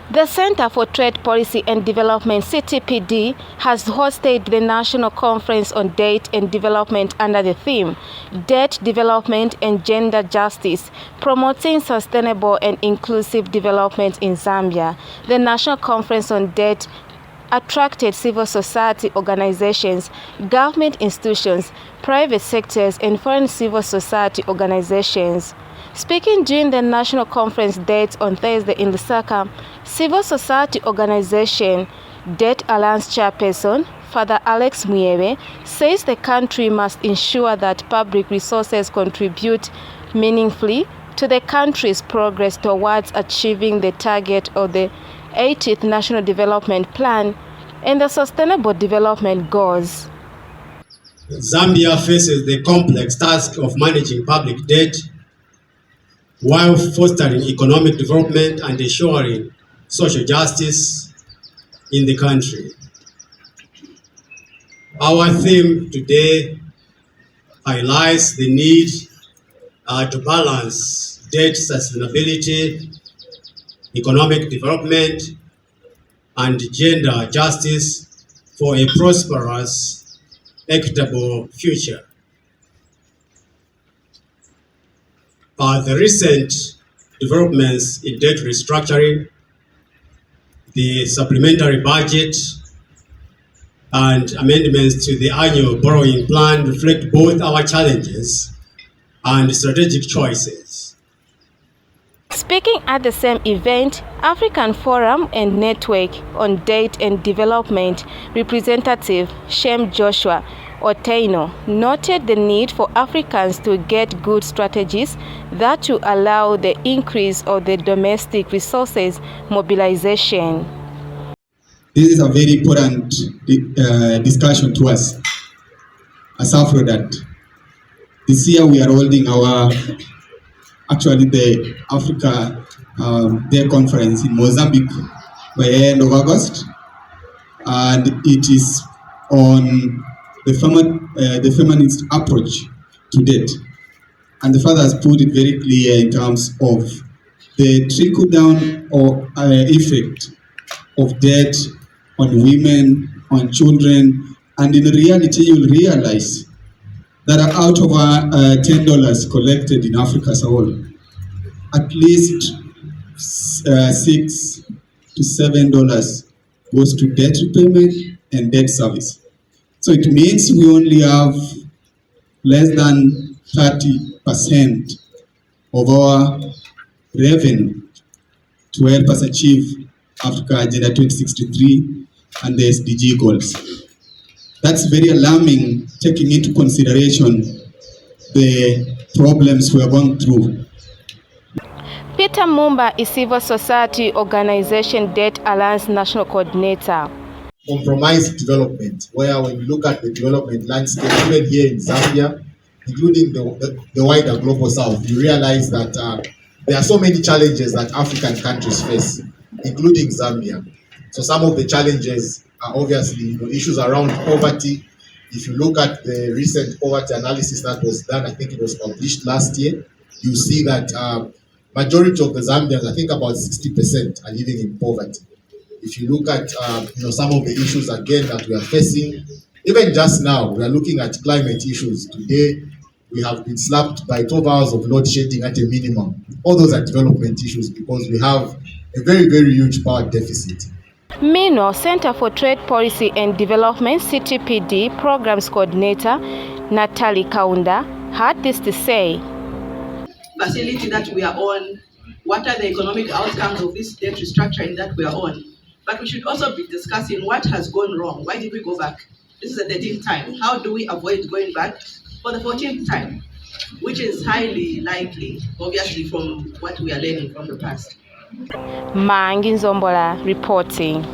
The Center for Trade Policy and Development (CTPD) has hosted the National Conference on Debt and Development under the theme, Debt Development and Gender Justice, Promoting Sustainable and Inclusive Development in Zambia. The National Conference on Debt attracted civil society organizations, government institutions, private sectors, and foreign civil society organizations. Speaking during the National Conference date on Thursday in Lusaka, civil society organization Debt Alliance chairperson Father Alex Muyebe says the country must ensure that public resources contribute meaningfully to the country's progress towards achieving the target of the 80th National Development Plan and the Sustainable Development Goals. Zambia faces the complex task of managing public debt while fostering economic development and ensuring social justice in the country. Our theme today highlights the need to balance debt sustainability, economic development, and gender justice for a prosperous, equitable future. The recent developments in debt restructuring, the supplementary budget, and amendments to the annual borrowing plan reflect both our challenges and strategic choices. Speaking at the same event, African Forum and Network on Debt and Development representative Shem Joshua Oteino noted the need for Africans to get good strategies that will allow the increase of the domestic resources mobilization. This is a very important discussion to us as Afrodat. This year we are holding the Africa Day Conference in Mozambique by the end of August, and it is on the feminist approach to debt. And the father has put it very clear in terms of the trickle-down or effect of debt on women, on children, and in reality you'll realize that out of $10 collected in Africa as a whole, at least $6 to $7 goes to debt repayment and debt service. So it means we only have less than 30% of our revenue to help us achieve Africa Agenda 2063 and the SDG goals. That's very alarming, taking into consideration the problems we are going through. Peter Mumba is Civil Society Organization Debt Alliance National Coordinator. Compromised development, where when we look at the development landscape, even here in Zambia, including the wider global south, you realize that there are so many challenges that African countries face, including Zambia. So some of the challenges are obviously issues around poverty. If you look at the recent poverty analysis that was done, I think it was published last year, you see that majority of the Zambians, I think about 60%, are living in poverty. If you look at some of the issues again that we are facing, even just now, we are looking at climate issues. Today, we have been slapped by 12 hours of load shedding at a minimum. All those are development issues because we have a very, very huge power deficit. Meanwhile, Center for Trade Policy and Development (CTPD) Programs Coordinator Natalie Kaunda had this to say. Facility that we are on, what are the economic outcomes of this debt restructuring that we are on? But we should also be discussing what has gone wrong. Why did we go back? This is the 13th time. How do we avoid going back for the 14th time? Which is highly likely, obviously, from what we are learning from the past. Malangi Nzombola reporting.